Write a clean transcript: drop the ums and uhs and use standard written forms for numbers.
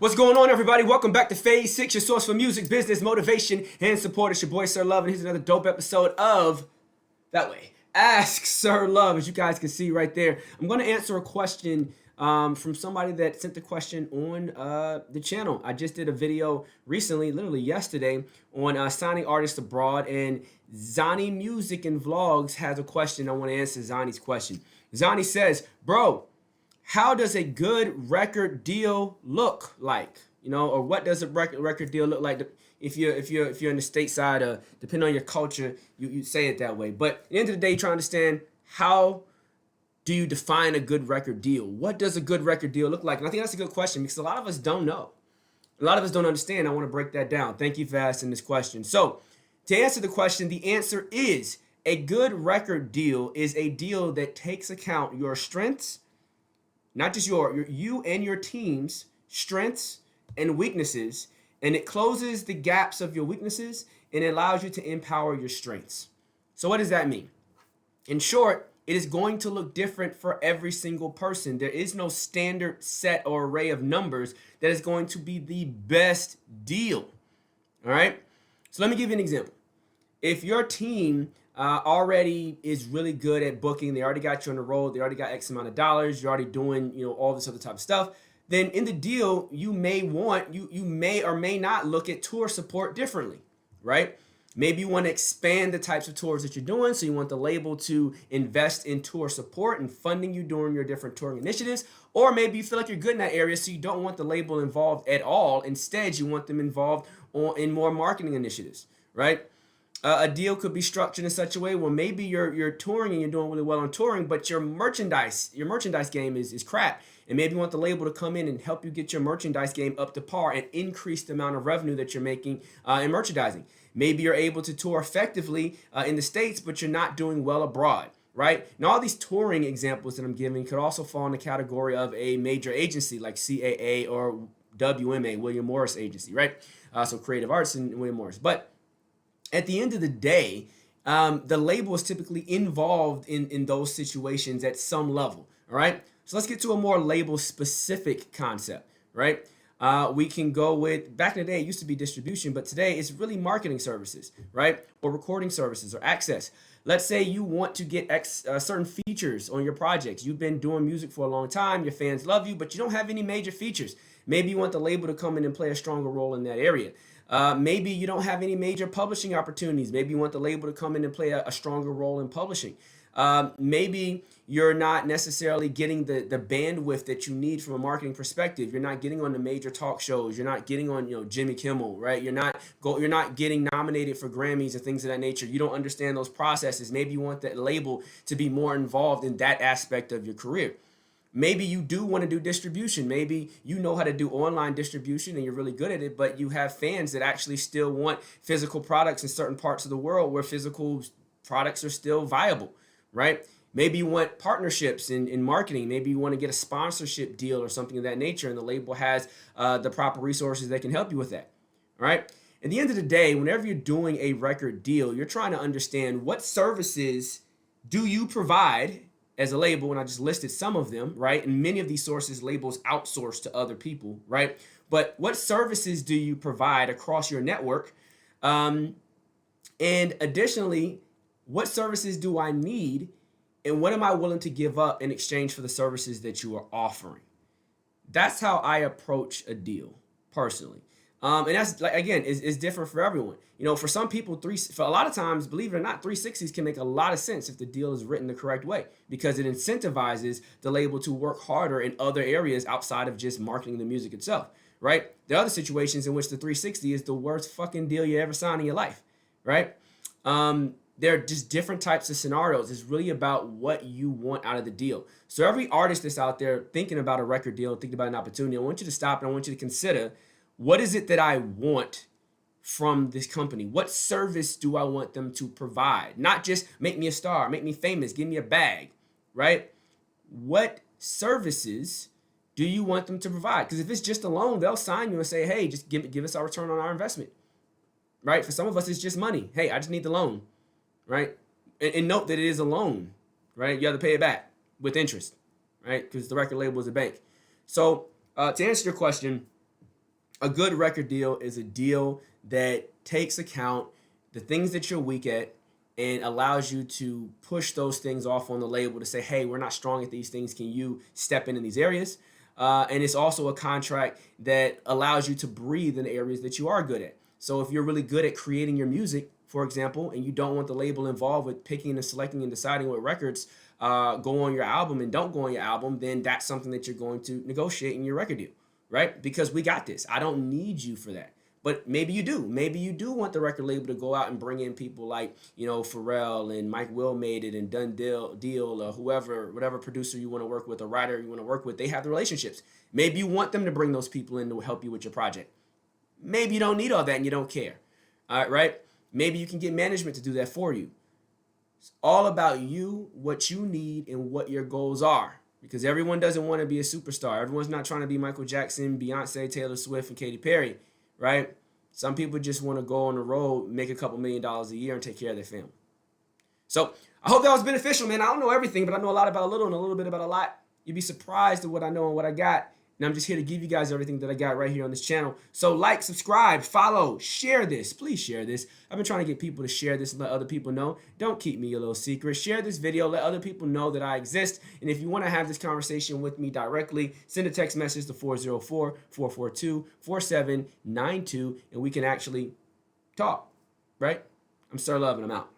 What's going on, everybody? Welcome back to Phase 6, your source for music, business, motivation, and support. It's your boy, Sir Love, and here's another dope episode of That Way. Ask Sir Love, as you guys can see right there. I'm going to answer a question from somebody that sent the question on the channel. I just did a video recently, literally yesterday, on signing artists abroad, and Xani Music Vlogs has a question. I want to answer Xani's question. Xani says, bro, how does a good record deal look like? You know, or what does a record deal look like? If you're in the stateside, depending on your culture, you say it that way. But at the end of the day, you're trying to understand, how do you define a good record deal? What does a good record deal look like? And I think that's a good question because a lot of us don't know. A lot of us don't understand. I want to break that down. Thank you for asking this question. So to answer the question, the answer is a good record deal is a deal that takes account your strengths, not just you and your team's strengths and weaknesses, and it closes the gaps of your weaknesses and it allows you to empower your strengths. So what does that mean? In short, it is going to look different for every single person. There is no standard set or array of numbers that is going to be the best deal. All right? So let me give you an example. If your team already is really good at booking, they already got you on the road, they already got X amount of dollars, you're already doing, all this other type of stuff, then in the deal, you may or may not look at tour support differently, right? Maybe you want to expand the types of tours that you're doing, so you want the label to invest in tour support and funding you during your different touring initiatives, or maybe you feel like you're good in that area, so you don't want the label involved at all. Instead, you want them involved in more marketing initiatives, right? A deal could be structured in such a way where maybe you're touring and you're doing really well on touring, but your merchandise game is crap. And maybe you want the label to come in and help you get your merchandise game up to par and increase the amount of revenue that you're making in merchandising. Maybe you're able to tour effectively in the States, but you're not doing well abroad, right? Now, all these touring examples that I'm giving could also fall in the category of a major agency like CAA or WMA, William Morris Agency, right? So Creative Arts and William Morris. But at the end of the day, the label is typically involved in those situations at some level, all right? So let's get to a more label-specific concept, right? We can go with, back in the day, it used to be distribution, but today it's really marketing services, right? Or recording services or access. Let's say you want to get certain features on your projects. You've been doing music for a long time, your fans love you, but you don't have any major features. Maybe you want the label to come in and play a stronger role in that area. Maybe you don't have any major publishing opportunities. Maybe you want the label to come in and play a stronger role in publishing. Maybe you're not necessarily getting the bandwidth that you need from a marketing perspective. You're not getting on the major talk shows. You're not getting on Jimmy Kimmel, right? You're not getting nominated for Grammys and things of that nature. You don't understand those processes. Maybe you want that label to be more involved in that aspect of your career. Maybe you do want to do distribution. Maybe you know how to do online distribution and you're really good at it, but you have fans that actually still want physical products in certain parts of the world where physical products are still viable, right? Maybe you want partnerships in marketing. Maybe you want to get a sponsorship deal or something of that nature, and the label has the proper resources that can help you with that, right? At the end of the day, whenever you're doing a record deal, you're trying to understand what services do you provide as a label, and I just listed some of them, right? And many of these sources, labels outsource to other people, right? But what services do you provide across your network? And additionally, what services do I need? And what am I willing to give up in exchange for the services that you are offering? That's how I approach a deal personally. And that's, like, again, is different for everyone. For some people, for a lot of times, believe it or not, 360s can make a lot of sense if the deal is written the correct way, because it incentivizes the label to work harder in other areas outside of just marketing the music itself, right? There are other situations in which the 360 is the worst fucking deal you ever signed in your life, right? There are just different types of scenarios. It's really about what you want out of the deal. So every artist that's out there thinking about a record deal, thinking about an opportunity, I want you to stop and I want you to consider, what is it that I want from this company? What service do I want them to provide? Not just make me a star, make me famous, give me a bag, right? What services do you want them to provide? Because if it's just a loan, they'll sign you and say, hey, just give us our return on our investment, right? For some of us, it's just money. Hey, I just need the loan, right? And note that it is a loan, right? You have to pay it back with interest, right? Because the record label is a bank. So to answer your question, A good record deal is a deal that takes account the things that you're weak at and allows you to push those things off on the label to say, hey, we're not strong at these things. Can you step in these areas? And it's also a contract that allows you to breathe in areas that you are good at. So if you're really good at creating your music, for example, and you don't want the label involved with picking and selecting and deciding what records go on your album and don't go on your album, then that's something that you're going to negotiate in your record deal, right? Because we got this. I don't need you for that. But maybe you do. Maybe you do want the record label to go out and bring in people like, Pharrell and Mike Will made it and Done Deal or whoever, whatever producer you want to work with, a writer you want to work with. They have the relationships. Maybe you want them to bring those people in to help you with your project. Maybe you don't need all that and you don't care. All right, right? Maybe you can get management to do that for you. It's all about you, what you need, and what your goals are. Because everyone doesn't want to be a superstar. Everyone's not trying to be Michael Jackson, Beyonce, Taylor Swift, and Katy Perry, right? Some people just want to go on the road, make a couple $1,000,000 a year, and take care of their family. So I hope that was beneficial, man. I don't know everything, but I know a lot about a little and a little bit about a lot. You'd be surprised at what I know and what I got. And I'm just here to give you guys everything that I got right here on this channel. So like, subscribe, follow, share this. Please share this. I've been trying to get people to share this and let other people know. Don't keep me a little secret. Share this video. Let other people know that I exist. And if you want to have this conversation with me directly, send a text message to 404-442-4792, and we can actually talk, right? I'm Sir Love, and I'm out.